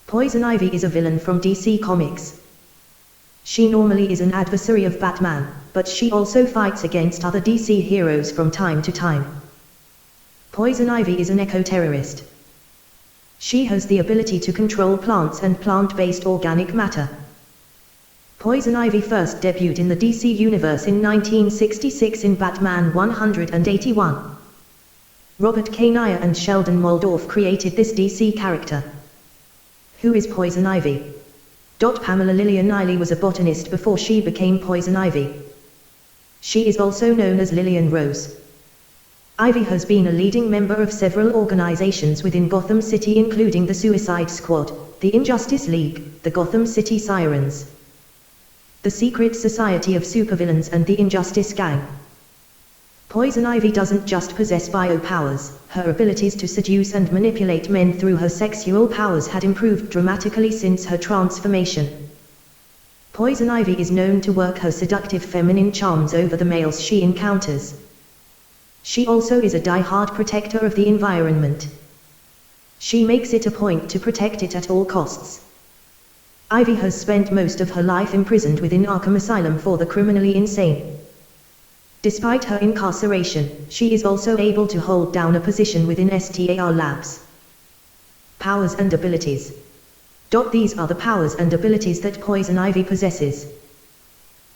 Poison Ivy is a villain from DC Comics. She normally is an adversary of Batman, but she also fights against other DC heroes from time to time. Poison Ivy is an eco-terrorist. She has the ability to control plants and plant-based organic matter. Poison Ivy first debuted in the DC Universe in 1966 in Batman 181. Robert Kanigher and Sheldon Moldoff created this DC character. Who is Poison Ivy? Pamela Lillian Eiley was a botanist before she became Poison Ivy. She is also known as Lillian Rose. Ivy has been a leading member of several organizations within Gotham City, including the Suicide Squad, the Injustice League, the Gotham City Sirens, the Secret Society of Supervillains, and the Injustice Gang. Poison Ivy doesn't just possess biopowers, her abilities to seduce and manipulate men through her sexual powers had improved dramatically since her transformation. Poison Ivy is known to work her seductive feminine charms over the males she encounters. She also is a die-hard protector of the environment. She makes it a point to protect it at all costs. Ivy has spent most of her life imprisoned within Arkham Asylum for the criminally insane. Despite her incarceration, she is also able to hold down a position within STAR Labs. Powers and abilities. These are the powers and abilities that Poison Ivy possesses.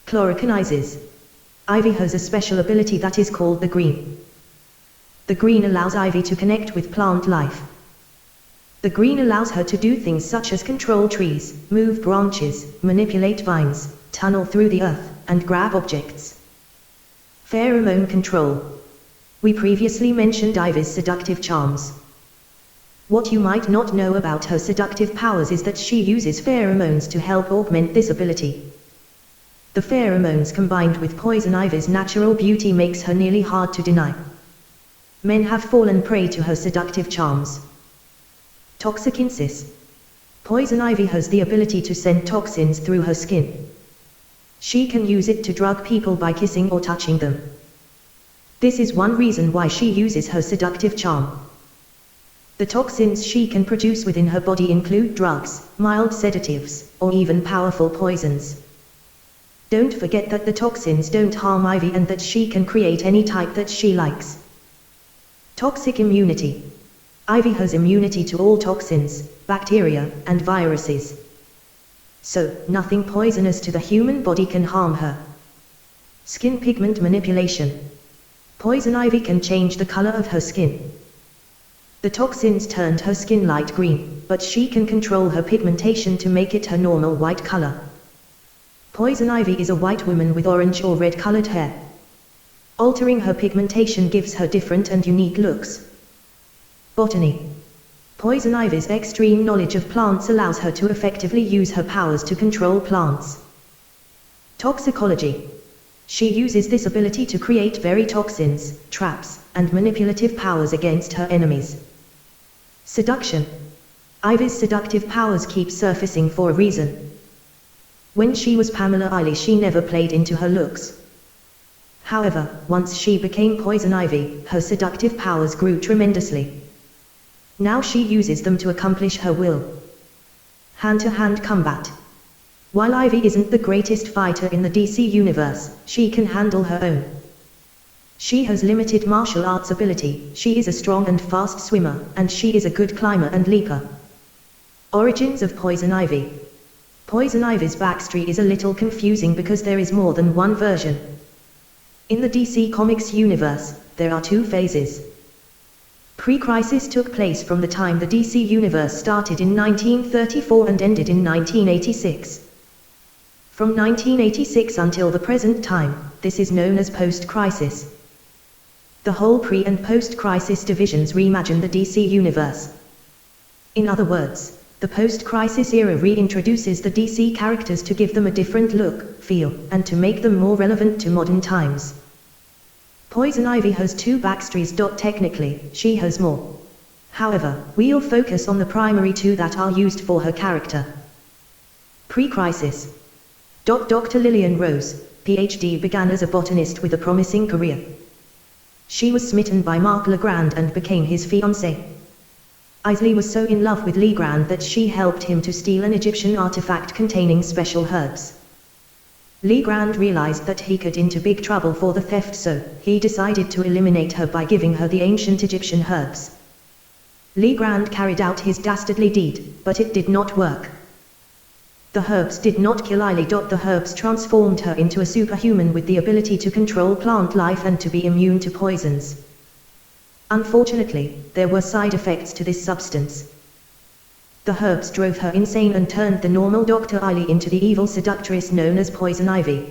Chlorokinizes. Ivy has a special ability that is called the Green. The Green allows Ivy to connect with plant life. The Green allows her to do things such as control trees, move branches, manipulate vines, tunnel through the earth, and grab objects. Pheromone control. We previously mentioned Ivy's seductive charms. What you might not know about her seductive powers is that she uses pheromones to help augment this ability. The pheromones combined with Poison Ivy's natural beauty makes her nearly hard to deny. Men have fallen prey to her seductive charms. Toxicinsis. Poison Ivy has the ability to send toxins through her skin. She can use it to drug people by kissing or touching them. This is one reason why she uses her seductive charm. The toxins she can produce within her body include drugs, mild sedatives, or even powerful poisons. Don't forget that the toxins don't harm Ivy and that she can create any type that she likes. Toxic immunity. Ivy has immunity to all toxins, bacteria, and viruses. So, nothing poisonous to the human body can harm her. Skin pigment manipulation. Poison Ivy can change the color of her skin. The toxins turned her skin light green, but she can control her pigmentation to make it her normal white color. Poison Ivy is a white woman with orange or red colored hair. Altering her pigmentation gives her different and unique looks. Botany. Poison Ivy's extreme knowledge of plants allows her to effectively use her powers to control plants. Toxicology. She uses this ability to create very toxins, traps, and manipulative powers against her enemies. Seduction. Ivy's seductive powers keep surfacing for a reason. When she was Pamela Eiley, she never played into her looks. However, once she became Poison Ivy, her seductive powers grew tremendously. Now she uses them to accomplish her will. Hand-to-hand combat. While Ivy isn't the greatest fighter in the DC universe, she can handle her own. She has limited martial arts ability, she is a strong and fast swimmer, and she is a good climber and leaper. Origins of Poison Ivy. Poison Ivy's backstory is a little confusing because there is more than one version. In the DC Comics universe, there are two phases. Pre-Crisis took place from the time the DC Universe started in 1934 and ended in 1986. From 1986 until the present time, this is known as Post-Crisis. The whole pre- and post-crisis divisions reimagine the DC Universe. In other words, the post-crisis era reintroduces the DC characters to give them a different look, feel, and to make them more relevant to modern times. Poison Ivy has two backstories. Technically, she has more. However, we'll focus on the primary two that are used for her character. Pre-Crisis. Dr. Lillian Rose, PhD, began as a botanist with a promising career. She was smitten by Mark Legrand and became his fiancée. Isley was so in love with Legrand that she helped him to steal an Egyptian artifact containing special herbs. Legrand realized that he got into big trouble for the theft, so he decided to eliminate her by giving her the ancient Egyptian herbs. Legrand carried out his dastardly deed, but it did not work. The herbs did not kill Isley. The herbs transformed her into a superhuman with the ability to control plant life and to be immune to poisons. Unfortunately, there were side effects to this substance. The herbs drove her insane and turned the normal Dr. Isley into the evil seductress known as Poison Ivy.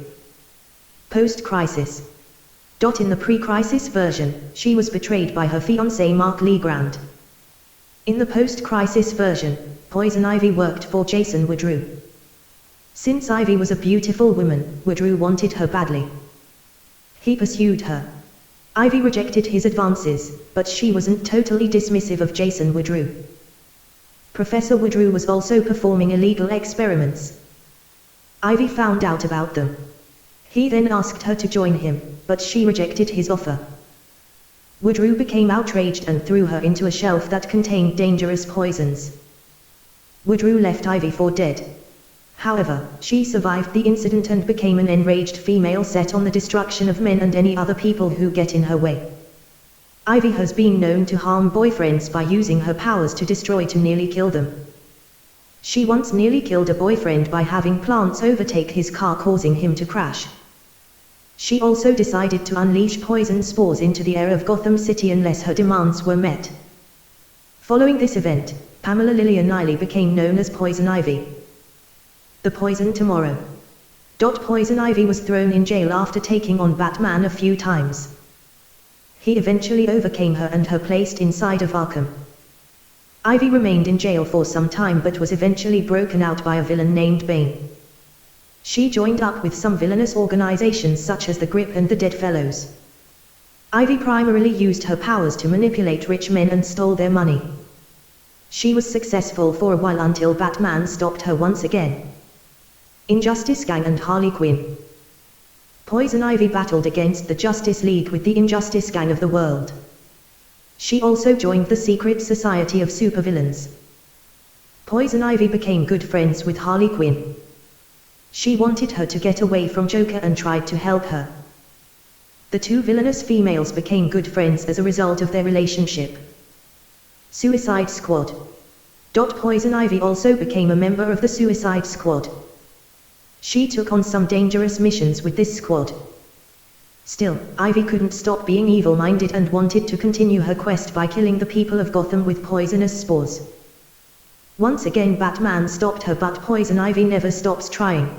Post-crisis. In the pre-crisis version, she was betrayed by her fiancé Mark Legrand. In the post-crisis version, Poison Ivy worked for Jason Woodrue. Since Ivy was a beautiful woman, Woodrue wanted her badly. He pursued her. Ivy rejected his advances, but she wasn't totally dismissive of Jason Woodrue. Professor Woodrue was also performing illegal experiments. Ivy found out about them. He then asked her to join him, but she rejected his offer. Woodrue became outraged and threw her into a shelf that contained dangerous poisons. Woodrue left Ivy for dead. However, she survived the incident and became an enraged female set on the destruction of men and any other people who get in her way. Ivy has been known to harm boyfriends by using her powers to nearly kill them. She once nearly killed a boyfriend by having plants overtake his car, causing him to crash. She also decided to unleash poison spores into the air of Gotham City unless her demands were met. Following this event, Pamela Lillian Isley became known as Poison Ivy. The Poison Tomorrow. Poison Ivy was thrown in jail after taking on Batman a few times. He eventually overcame her and her placed inside of Arkham. Ivy remained in jail for some time but was eventually broken out by a villain named Bane. She joined up with some villainous organizations such as the Grip and the Dead Fellows. Ivy primarily used her powers to manipulate rich men and stole their money. She was successful for a while until Batman stopped her once again. Injustice Gang and Harley Quinn. Poison Ivy battled against the Justice League with the Injustice Gang of the world. She also joined the secret society of supervillains. Poison Ivy became good friends with Harley Quinn. She wanted her to get away from Joker and tried to help her. The two villainous females became good friends as a result of their relationship. Suicide Squad. Poison Ivy also became a member of the Suicide Squad. She took on some dangerous missions with this squad. Still, Ivy couldn't stop being evil-minded and wanted to continue her quest by killing the people of Gotham with poisonous spores. Once again Batman stopped her, but Poison Ivy never stops trying.